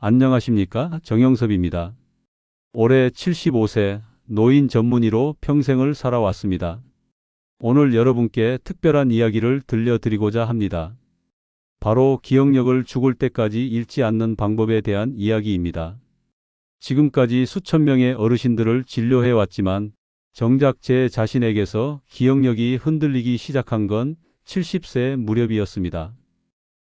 안녕하십니까? 정영섭입니다. 올해 75세 노인 전문의로 평생을 살아왔습니다. 오늘 여러분께 특별한 이야기를 들려드리고자 합니다. 바로 기억력을 죽을 때까지 잃지 않는 방법에 대한 이야기입니다. 지금까지 수천 명의 어르신들을 진료해왔지만 정작 제 자신에게서 기억력이 흔들리기 시작한 건 70세 무렵이었습니다.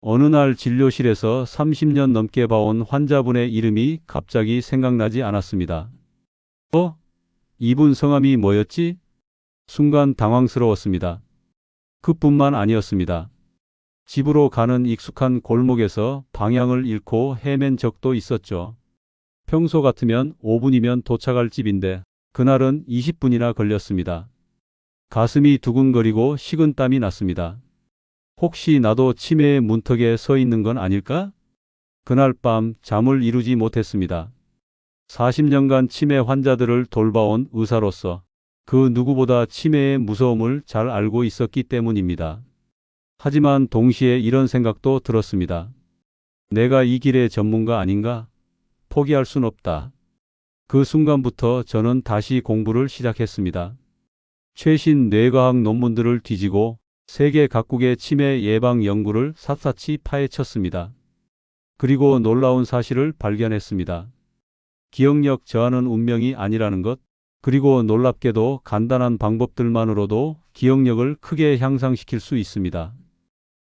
어느 날 진료실에서 30년 넘게 봐온 환자분의 이름이 갑자기 생각나지 않았습니다. 이분 성함이 뭐였지? 순간 당황스러웠습니다. 그뿐만 아니었습니다. 집으로 가는 익숙한 골목에서 방향을 잃고 헤맨 적도 있었죠. 평소 같으면 5분이면 도착할 집인데 그날은 20분이나 걸렸습니다. 가슴이 두근거리고 식은땀이 났습니다. 혹시 나도 치매의 문턱에 서 있는 건 아닐까? 그날 밤 잠을 이루지 못했습니다. 40년간 치매 환자들을 돌봐온 의사로서 그 누구보다 치매의 무서움을 잘 알고 있었기 때문입니다. 하지만 동시에 이런 생각도 들었습니다. 내가 이 길의 전문가 아닌가? 포기할 순 없다. 그 순간부터 저는 다시 공부를 시작했습니다. 최신 뇌과학 논문들을 뒤지고 세계 각국의 치매 예방 연구를 샅샅이 파헤쳤습니다. 그리고 놀라운 사실을 발견했습니다. 기억력 저하는 운명이 아니라는 것, 그리고 놀랍게도 간단한 방법들만으로도 기억력을 크게 향상시킬 수 있습니다.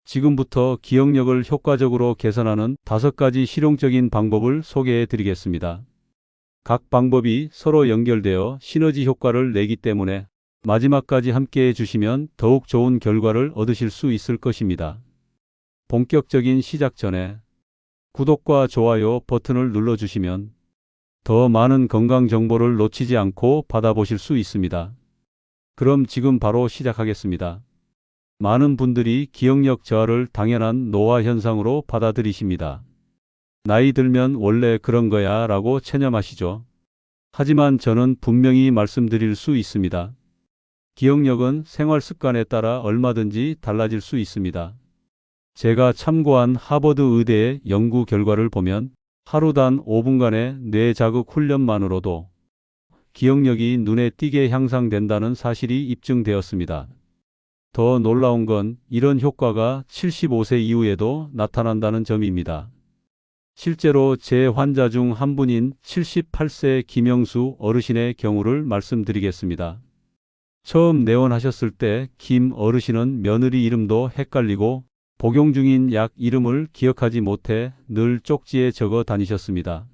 지금부터 기억력을 효과적으로 개선하는 5가지 실용적인 방법을 소개해 드리겠습니다. 각 방법이 서로 연결되어 시너지 효과를 내기 때문에 마지막까지 함께 해주시면 더욱 좋은 결과를 얻으실 수 있을 것입니다. 본격적인 시작 전에 구독과 좋아요 버튼을 눌러주시면 더 많은 건강 정보를 놓치지 않고 받아보실 수 있습니다. 그럼 지금 바로 시작하겠습니다. 많은 분들이 기억력 저하를 당연한 노화 현상으로 받아들이십니다. 나이 들면 원래 그런 거야 라고 체념하시죠. 하지만 저는 분명히 말씀드릴 수 있습니다. 기억력은 생활 습관에 따라 얼마든지 달라질 수 있습니다. 제가 참고한 하버드 의대의 연구 결과를 보면 하루 단 5분간의 뇌 자극 훈련만으로도 기억력이 눈에 띄게 향상된다는 사실이 입증되었습니다. 더 놀라운 건 이런 효과가 75세 이후에도 나타난다는 점입니다. 실제로 제 환자 중 한 분인 78세 김영수 어르신의 경우를 말씀드리겠습니다. 처음 내원하셨을 때 김 어르신은 며느리 이름도 헷갈리고 복용 중인 약 이름을 기억하지 못해 늘 쪽지에 적어 다니셨습니다.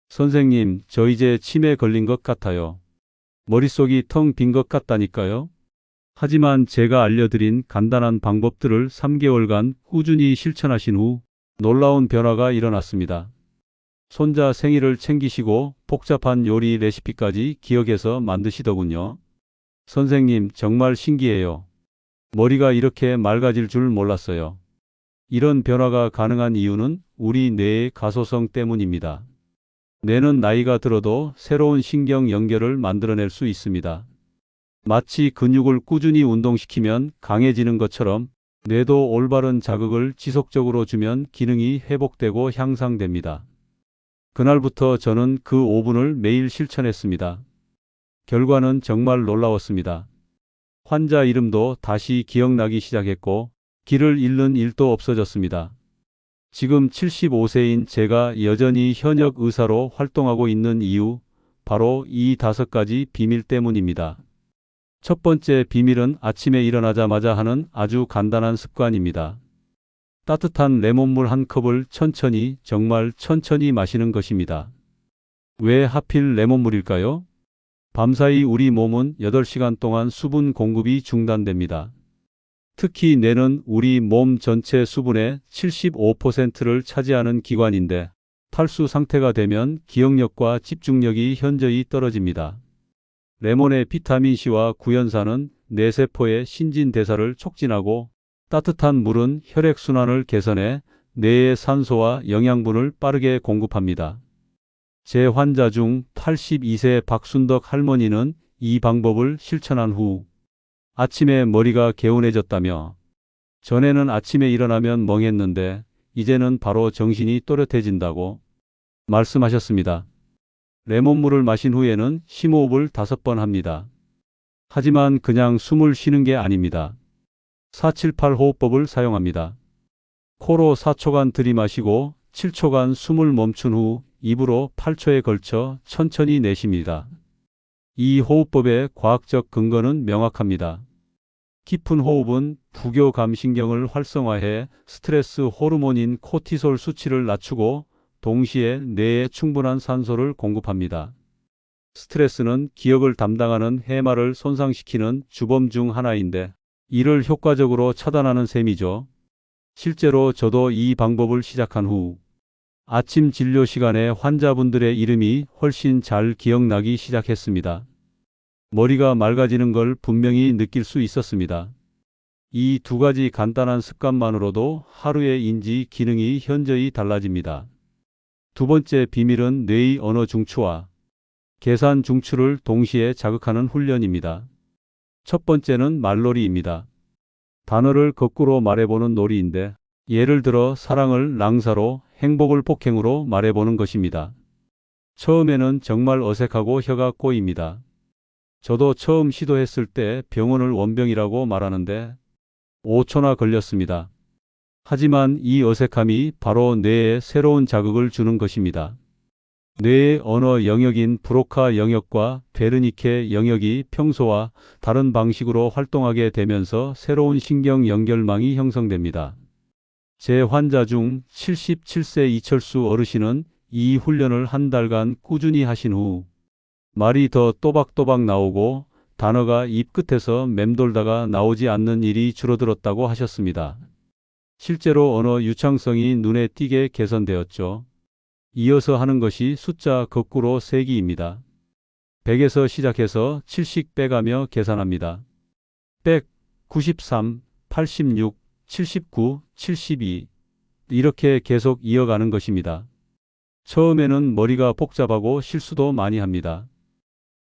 선생님, 저 이제 치매 걸린 것 같아요. 머릿속이 텅 빈 것 같다니까요. 하지만 제가 알려드린 간단한 방법들을 3개월간 꾸준히 실천하신 후 놀라운 변화가 일어났습니다. 손자 생일을 챙기시고 복잡한 요리 레시피까지 기억해서 만드시더군요. 선생님, 정말 신기해요. 머리가 이렇게 맑아질 줄 몰랐어요. 이런 변화가 가능한 이유는 우리 뇌의 가소성 때문입니다. 뇌는 나이가 들어도 새로운 신경 연결을 만들어낼 수 있습니다. 마치 근육을 꾸준히 운동시키면 강해지는 것처럼 뇌도 올바른 자극을 지속적으로 주면 기능이 회복되고 향상됩니다. 그날부터 저는 그 5분을 매일 실천했습니다. 결과는 정말 놀라웠습니다. 환자 이름도 다시 기억나기 시작했고 길을 잃는 일도 없어졌습니다. 지금 75세인 제가 여전히 현역 의사로 활동하고 있는 이유, 바로 이 5가지 비밀 때문입니다. 첫 번째 비밀은 아침에 일어나자마자 하는 아주 간단한 습관입니다. 따뜻한 레몬물 한 컵을 천천히, 정말 천천히 마시는 것입니다. 왜 하필 레몬물일까요? 밤사이 우리 몸은 8시간 동안 수분 공급이 중단됩니다. 특히 뇌는 우리 몸 전체 수분의 75%를 차지하는 기관인데 탈수 상태가 되면 기억력과 집중력이 현저히 떨어집니다. 레몬의 비타민C와 구연산은 뇌세포의 신진대사를 촉진하고 따뜻한 물은 혈액순환을 개선해 뇌의 산소와 영양분을 빠르게 공급합니다. 제 환자 중 82세 박순덕 할머니는 이 방법을 실천한 후 아침에 머리가 개운해졌다며, 전에는 아침에 일어나면 멍했는데 이제는 바로 정신이 또렷해진다고, 말씀하셨습니다. 레몬물을 마신 후에는 심호흡을 5번 합니다. 하지만 그냥 숨을 쉬는 게 아닙니다. 478 호흡법을 사용합니다. 코로 4초간 들이마시고 7초간 숨을 멈춘 후 입으로 8초에 걸쳐 천천히 내쉽니다. 이 호흡법의 과학적 근거는 명확합니다. 깊은 호흡은 부교감신경을 활성화해 스트레스 호르몬인 코티솔 수치를 낮추고 동시에 뇌에 충분한 산소를 공급합니다. 스트레스는 기억을 담당하는 해마를 손상시키는 주범 중 하나인데 이를 효과적으로 차단하는 셈이죠. 실제로 저도 이 방법을 시작한 후 아침 진료 시간에 환자분들의 이름이 훨씬 잘 기억나기 시작했습니다. 머리가 맑아지는 걸 분명히 느낄 수 있었습니다. 이 2가지 간단한 습관만으로도 하루의 인지 기능이 현저히 달라집니다. 두 번째 비밀은 뇌의 언어 중추와 계산 중추를 동시에 자극하는 훈련입니다. 첫 번째는 말놀이입니다. 단어를 거꾸로 말해보는 놀이인데 예를 들어 사랑을 랑사로 행복을 폭행으로 말해보는 것입니다. 처음에는 정말 어색하고 혀가 꼬입니다. 저도 처음 시도했을 때 병원을 원병이라고 말하는데 5초나 걸렸습니다. 하지만 이 어색함이 바로 뇌에 새로운 자극을 주는 것입니다. 뇌의 언어 영역인 브로카 영역과 베르니케 영역이 평소와 다른 방식으로 활동하게 되면서 새로운 신경 연결망이 형성됩니다. 제 환자 중 77세 이철수 어르신은 이 훈련을 한 달간 꾸준히 하신 후 말이 더 또박또박 나오고 단어가 입 끝에서 맴돌다가 나오지 않는 일이 줄어들었다고 하셨습니다. 실제로 언어 유창성이 눈에 띄게 개선되었죠. 이어서 하는 것이 숫자 거꾸로 세기입니다. 100에서 시작해서 7씩 빼가며 계산합니다. 100, 93, 86, 79, 72 이렇게 계속 이어가는 것입니다. 처음에는 머리가 복잡하고 실수도 많이 합니다.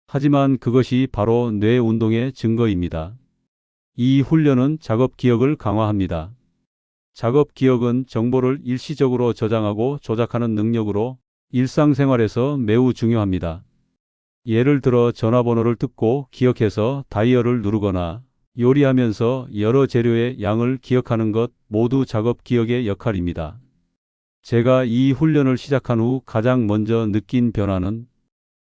하지만 그것이 바로 뇌 운동의 증거입니다. 이 훈련은 작업 기억을 강화합니다. 작업 기억은 정보를 일시적으로 저장하고 조작하는 능력으로 일상생활에서 매우 중요합니다. 예를 들어 전화번호를 듣고 기억해서 다이얼을 누르거나 요리하면서 여러 재료의 양을 기억하는 것 모두 작업 기억의 역할입니다. 제가 이 훈련을 시작한 후 가장 먼저 느낀 변화는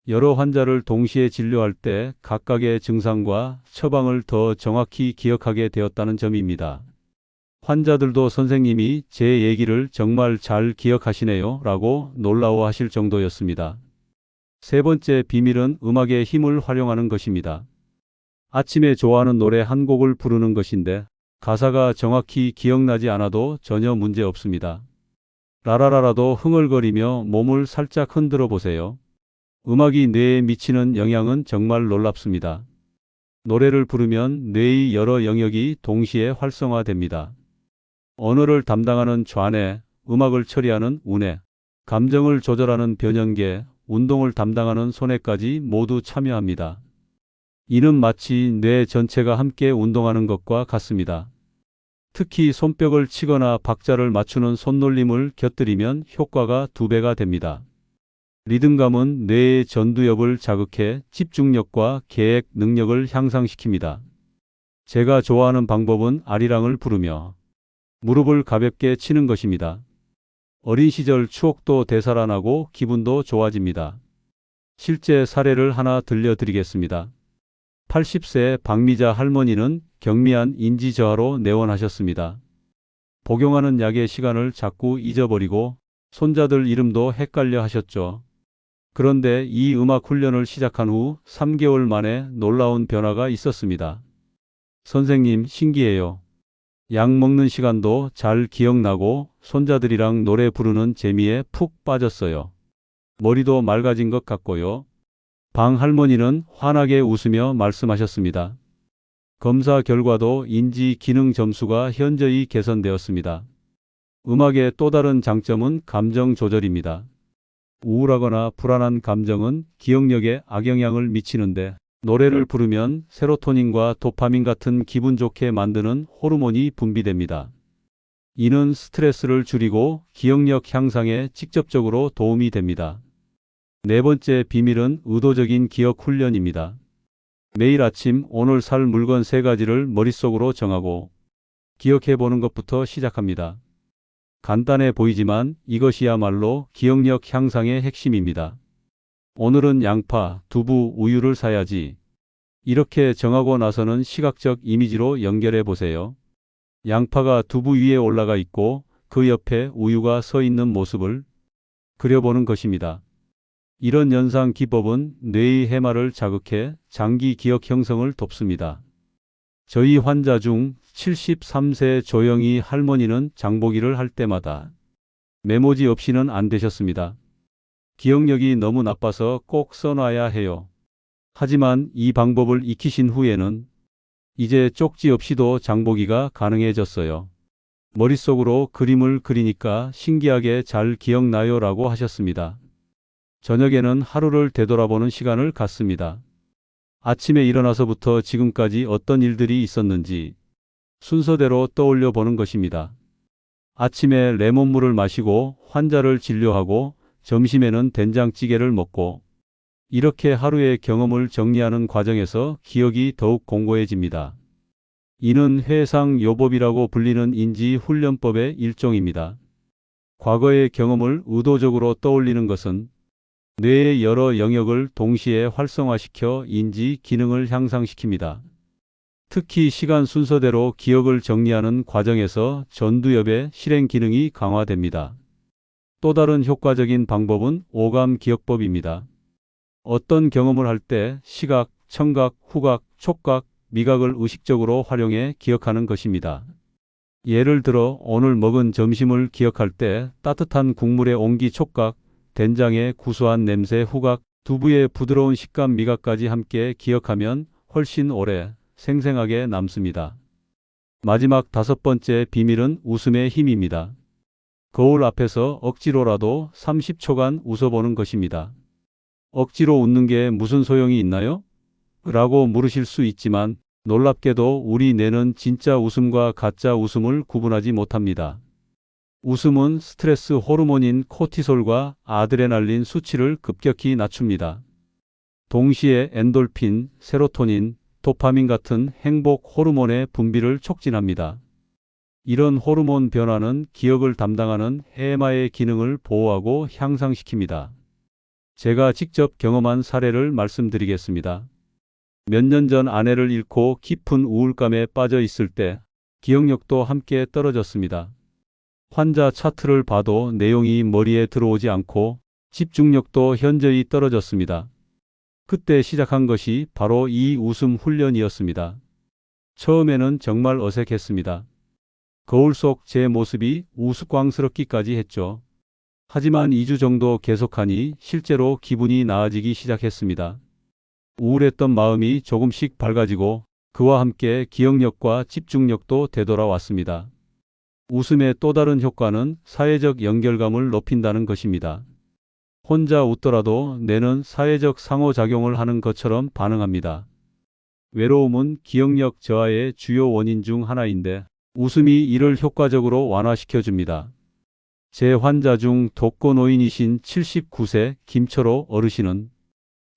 여러 환자를 동시에 진료할 때 각각의 증상과 처방을 더 정확히 기억하게 되었다는 점입니다. 환자들도 선생님이 제 얘기를 정말 잘 기억하시네요 라고 놀라워하실 정도였습니다. 세 번째 비밀은 음악의 힘을 활용하는 것입니다. 아침에 좋아하는 노래 한 곡을 부르는 것인데 가사가 정확히 기억나지 않아도 전혀 문제 없습니다. 라라라라도 흥얼거리며 몸을 살짝 흔들어 보세요. 음악이 뇌에 미치는 영향은 정말 놀랍습니다. 노래를 부르면 뇌의 여러 영역이 동시에 활성화됩니다. 언어를 담당하는 좌뇌, 음악을 처리하는 우뇌, 감정을 조절하는 변연계, 운동을 담당하는 소뇌까지 모두 참여합니다. 이는 마치 뇌 전체가 함께 운동하는 것과 같습니다. 특히 손뼉을 치거나 박자를 맞추는 손놀림을 곁들이면 효과가 2배가 됩니다. 리듬감은 뇌의 전두엽을 자극해 집중력과 계획 능력을 향상시킵니다. 제가 좋아하는 방법은 아리랑을 부르며 무릎을 가볍게 치는 것입니다. 어린 시절 추억도 되살아나고 기분도 좋아집니다. 실제 사례를 하나 들려드리겠습니다. 80세 박미자 할머니는 경미한 인지 저하로 내원하셨습니다. 복용하는 약의 시간을 자꾸 잊어버리고 손자들 이름도 헷갈려 하셨죠. 그런데 이 음악 훈련을 시작한 후 3개월 만에 놀라운 변화가 있었습니다. 선생님, 신기해요. 약 먹는 시간도 잘 기억나고 손자들이랑 노래 부르는 재미에 푹 빠졌어요. 머리도 맑아진 것 같고요. 방 할머니는 환하게 웃으며 말씀하셨습니다. 검사 결과도 인지 기능 점수가 현저히 개선되었습니다. 음악의 또 다른 장점은 감정 조절입니다. 우울하거나 불안한 감정은 기억력에 악영향을 미치는데 노래를 부르면 세로토닌과 도파민 같은 기분 좋게 만드는 호르몬이 분비됩니다. 이는 스트레스를 줄이고 기억력 향상에 직접적으로 도움이 됩니다. 네 번째 비밀은 의도적인 기억 훈련입니다. 매일 아침 오늘 살 물건 3가지를 머릿속으로 정하고 기억해 보는 것부터 시작합니다. 간단해 보이지만 이것이야말로 기억력 향상의 핵심입니다. 오늘은 양파, 두부, 우유를 사야지. 이렇게 정하고 나서는 시각적 이미지로 연결해 보세요. 양파가 두부 위에 올라가 있고 그 옆에 우유가 서 있는 모습을 그려보는 것입니다. 이런 연상 기법은 뇌의 해마를 자극해 장기 기억 형성을 돕습니다. 저희 환자 중 73세 조영희 할머니는 장보기를 할 때마다 메모지 없이는 안 되셨습니다. 기억력이 너무 나빠서 꼭 써놔야 해요. 하지만 이 방법을 익히신 후에는 이제 쪽지 없이도 장보기가 가능해졌어요. 머릿속으로 그림을 그리니까 신기하게 잘 기억나요 라고 하셨습니다. 저녁에는 하루를 되돌아보는 시간을 갖습니다. 아침에 일어나서부터 지금까지 어떤 일들이 있었는지 순서대로 떠올려 보는 것입니다. 아침에 레몬물을 마시고 환자를 진료하고 점심에는 된장찌개를 먹고 이렇게 하루의 경험을 정리하는 과정에서 기억이 더욱 공고해집니다. 이는 회상요법이라고 불리는 인지훈련법의 일종입니다. 과거의 경험을 의도적으로 떠올리는 것은 뇌의 여러 영역을 동시에 활성화시켜 인지 기능을 향상시킵니다. 특히 시간 순서대로 기억을 정리하는 과정에서 전두엽의 실행 기능이 강화됩니다. 또 다른 효과적인 방법은 오감 기억법입니다. 어떤 경험을 할 때 시각, 청각, 후각, 촉각, 미각을 의식적으로 활용해 기억하는 것입니다. 예를 들어 오늘 먹은 점심을 기억할 때 따뜻한 국물의 온기 촉각, 된장의 구수한 냄새 후각, 두부의 부드러운 식감 미각까지 함께 기억하면 훨씬 오래 생생하게 남습니다. 마지막 5번째 비밀은 웃음의 힘입니다. 거울 앞에서 억지로라도 30초간 웃어보는 것입니다. 억지로 웃는 게 무슨 소용이 있나요? 라고 물으실 수 있지만 놀랍게도 우리 뇌는 진짜 웃음과 가짜 웃음을 구분하지 못합니다. 웃음은 스트레스 호르몬인 코티솔과 아드레날린 수치를 급격히 낮춥니다. 동시에 엔돌핀, 세로토닌, 도파민 같은 행복 호르몬의 분비를 촉진합니다. 이런 호르몬 변화는 기억을 담당하는 해마의 기능을 보호하고 향상시킵니다. 제가 직접 경험한 사례를 말씀드리겠습니다. 몇 년 전 아내를 잃고 깊은 우울감에 빠져 있을 때 기억력도 함께 떨어졌습니다. 환자 차트를 봐도 내용이 머리에 들어오지 않고 집중력도 현저히 떨어졌습니다. 그때 시작한 것이 바로 이 웃음 훈련이었습니다. 처음에는 정말 어색했습니다. 거울 속 제 모습이 우스꽝스럽기까지 했죠. 하지만 2주 정도 계속하니 실제로 기분이 나아지기 시작했습니다. 우울했던 마음이 조금씩 밝아지고 그와 함께 기억력과 집중력도 되돌아왔습니다. 웃음의 또 다른 효과는 사회적 연결감을 높인다는 것입니다. 혼자 웃더라도 뇌는 사회적 상호작용을 하는 것처럼 반응합니다. 외로움은 기억력 저하의 주요 원인 중 하나인데 웃음이 이를 효과적으로 완화시켜 줍니다. 제 환자 중 독거노인이신 79세 김철호 어르신은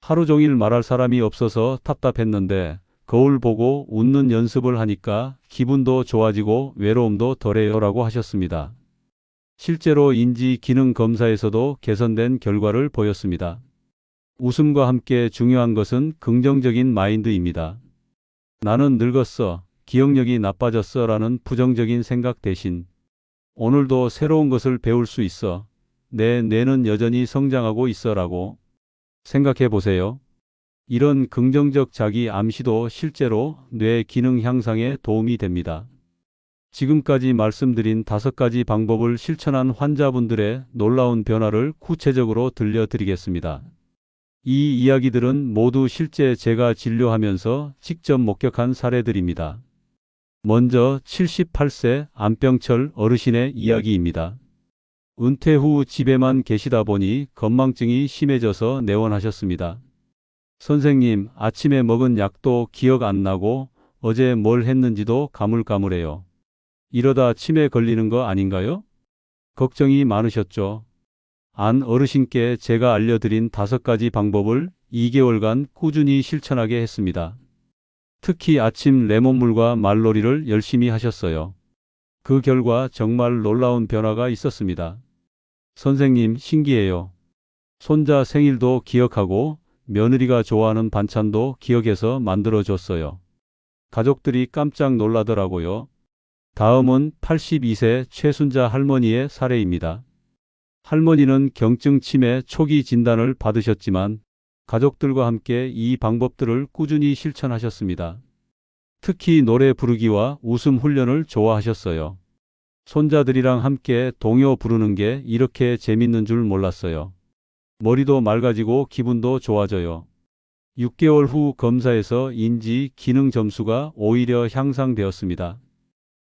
하루 종일 말할 사람이 없어서 답답했는데 거울 보고 웃는 연습을 하니까 기분도 좋아지고 외로움도 덜해요 라고 하셨습니다. 실제로 인지 기능 검사에서도 개선된 결과를 보였습니다. 웃음과 함께 중요한 것은 긍정적인 마인드입니다. 나는 늙었어, 기억력이 나빠졌어 라는 부정적인 생각 대신 오늘도 새로운 것을 배울 수 있어, 내 뇌는 여전히 성장하고 있어 라고 생각해 보세요. 이런 긍정적 자기 암시도 실제로 뇌 기능 향상에 도움이 됩니다. 지금까지 말씀드린 5가지 방법을 실천한 환자분들의 놀라운 변화를 구체적으로 들려드리겠습니다. 이 이야기들은 모두 실제 제가 진료하면서 직접 목격한 사례들입니다. 먼저 78세 안병철 어르신의 이야기입니다. 은퇴 후 집에만 계시다 보니 건망증이 심해져서 내원하셨습니다. 선생님, 아침에 먹은 약도 기억 안 나고 어제 뭘 했는지도 가물가물해요. 이러다 치매 걸리는 거 아닌가요? 걱정이 많으셨죠. 안 어르신께 제가 알려드린 5가지 방법을 2개월간 꾸준히 실천하게 했습니다. 특히 아침 레몬물과 말놀이를 열심히 하셨어요. 그 결과 정말 놀라운 변화가 있었습니다. 선생님, 신기해요. 손자 생일도 기억하고 며느리가 좋아하는 반찬도 기억해서 만들어줬어요. 가족들이 깜짝 놀라더라고요. 다음은 82세 최순자 할머니의 사례입니다. 할머니는 경증 치매 초기 진단을 받으셨지만 가족들과 함께 이 방법들을 꾸준히 실천하셨습니다. 특히 노래 부르기와 웃음 훈련을 좋아하셨어요. 손자들이랑 함께 동요 부르는 게 이렇게 재밌는 줄 몰랐어요. 머리도 맑아지고 기분도 좋아져요. 6개월 후 검사에서 인지 기능 점수가 오히려 향상되었습니다.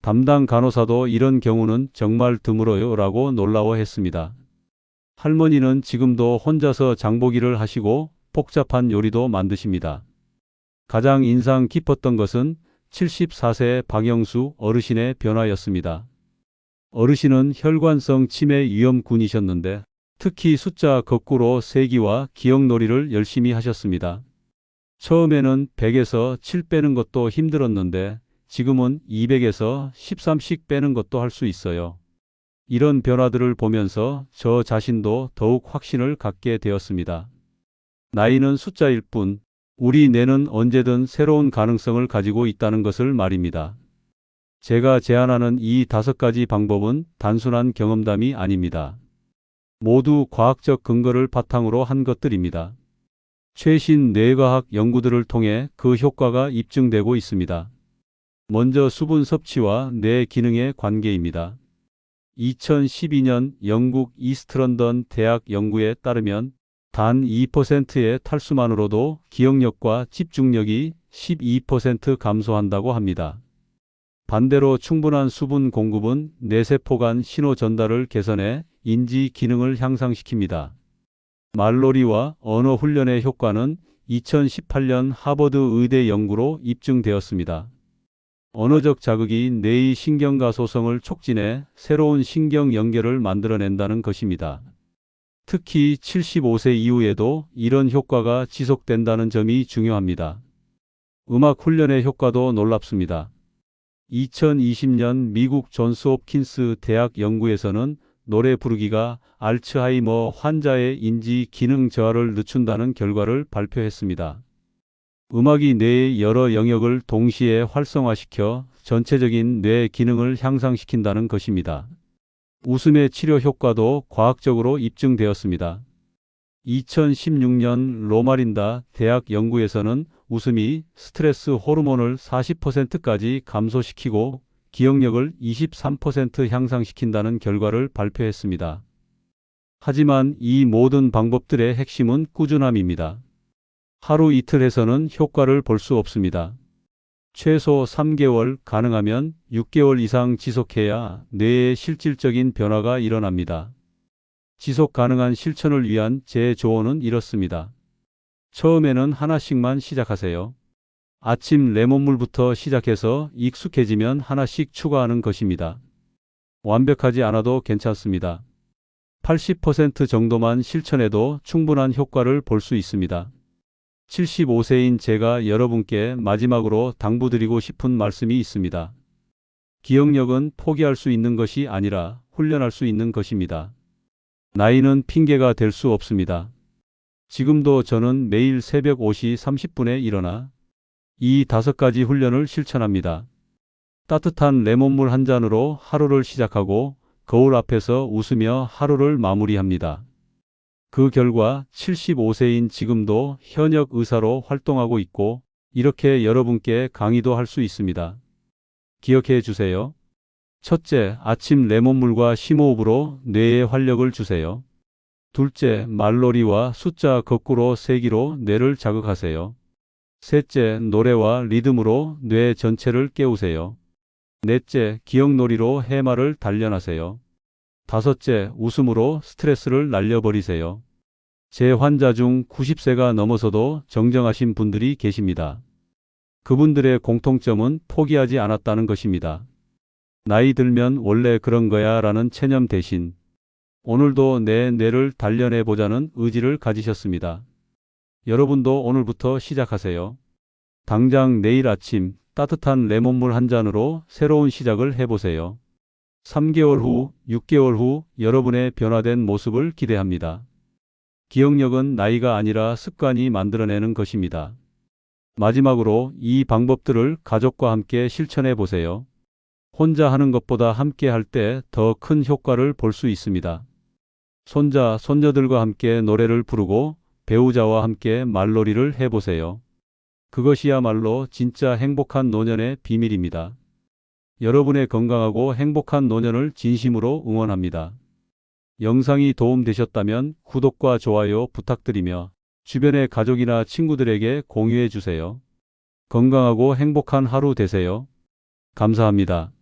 담당 간호사도 이런 경우는 정말 드물어요 라고 놀라워했습니다. 할머니는 지금도 혼자서 장보기를 하시고 복잡한 요리도 만드십니다. 가장 인상 깊었던 것은 74세 박영수 어르신의 변화였습니다. 어르신은 혈관성 치매 위험군이셨는데 특히 숫자 거꾸로 세기와 기억놀이를 열심히 하셨습니다. 처음에는 100에서 7 빼는 것도 힘들었는데 지금은 200에서 13씩 빼는 것도 할 수 있어요. 이런 변화들을 보면서 저 자신도 더욱 확신을 갖게 되었습니다. 나이는 숫자일 뿐 우리 뇌는 언제든 새로운 가능성을 가지고 있다는 것을 말입니다. 제가 제안하는 이 5가지 방법은 단순한 경험담이 아닙니다. 모두 과학적 근거를 바탕으로 한 것들입니다. 최신 뇌과학 연구들을 통해 그 효과가 입증되고 있습니다. 먼저 수분 섭취와 뇌 기능의 관계입니다. 2012년 영국 이스트런던 대학 연구에 따르면 단 2%의 탈수만으로도 기억력과 집중력이 12% 감소한다고 합니다. 반대로 충분한 수분 공급은 뇌세포 간 신호 전달을 개선해 인지 기능을 향상시킵니다. 말놀이와 언어 훈련의 효과는 2018년 하버드 의대 연구로 입증되었습니다. 언어적 자극이 뇌의 신경가소성을 촉진해 새로운 신경 연결을 만들어낸다는 것입니다. 특히 75세 이후에도 이런 효과가 지속된다는 점이 중요합니다. 음악 훈련의 효과도 놀랍습니다. 2020년 미국 존스 홉킨스 대학 연구에서는 노래 부르기가 알츠하이머 환자의 인지 기능 저하를 늦춘다는 결과를 발표했습니다. 음악이 뇌의 여러 영역을 동시에 활성화시켜 전체적인 뇌 기능을 향상시킨다는 것입니다. 웃음의 치료 효과도 과학적으로 입증되었습니다. 2016년 로마린다 대학 연구에서는 웃음이 스트레스 호르몬을 40%까지 감소시키고 기억력을 23% 향상시킨다는 결과를 발표했습니다. 하지만 이 모든 방법들의 핵심은 꾸준함입니다. 하루 이틀 해서는 효과를 볼 수 없습니다. 최소 3개월, 가능하면 6개월 이상 지속해야 뇌에 실질적인 변화가 일어납니다. 지속 가능한 실천을 위한 제 조언은 이렇습니다. 처음에는 하나씩만 시작하세요. 아침 레몬물부터 시작해서 익숙해지면 하나씩 추가하는 것입니다. 완벽하지 않아도 괜찮습니다. 80% 정도만 실천해도 충분한 효과를 볼 수 있습니다. 75세인 제가 여러분께 마지막으로 당부드리고 싶은 말씀이 있습니다. 기억력은 포기할 수 있는 것이 아니라 훈련할 수 있는 것입니다. 나이는 핑계가 될 수 없습니다. 지금도 저는 매일 새벽 5시 30분에 일어나 이 5가지 훈련을 실천합니다. 따뜻한 레몬물 한 잔으로 하루를 시작하고 거울 앞에서 웃으며 하루를 마무리합니다. 그 결과 75세인 지금도 현역 의사로 활동하고 있고 이렇게 여러분께 강의도 할 수 있습니다. 기억해 주세요. 첫째, 아침 레몬물과 심호흡으로 뇌에 활력을 주세요. 둘째, 말놀이와 숫자 거꾸로 세기로 뇌를 자극하세요. 셋째, 노래와 리듬으로 뇌 전체를 깨우세요. 넷째, 기억놀이로 해마를 단련하세요. 다섯째, 웃음으로 스트레스를 날려버리세요. 제 환자 중 90세가 넘어서도 정정하신 분들이 계십니다. 그분들의 공통점은 포기하지 않았다는 것입니다. 나이 들면 원래 그런 거야 라는 체념 대신 오늘도 내 뇌를 단련해 보자는 의지를 가지셨습니다. 여러분도 오늘부터 시작하세요. 당장 내일 아침 따뜻한 레몬물 한 잔으로 새로운 시작을 해보세요. 3개월 후, 6개월 후 여러분의 변화된 모습을 기대합니다. 기억력은 나이가 아니라 습관이 만들어내는 것입니다. 마지막으로 이 방법들을 가족과 함께 실천해 보세요. 혼자 하는 것보다 함께 할 때 더 큰 효과를 볼 수 있습니다. 손자, 손녀들과 함께 노래를 부르고 배우자와 함께 말놀이를 해보세요. 그것이야말로 진짜 행복한 노년의 비밀입니다. 여러분의 건강하고 행복한 노년을 진심으로 응원합니다. 영상이 도움되셨다면 구독과 좋아요 부탁드리며 주변의 가족이나 친구들에게 공유해 주세요. 건강하고 행복한 하루 되세요. 감사합니다.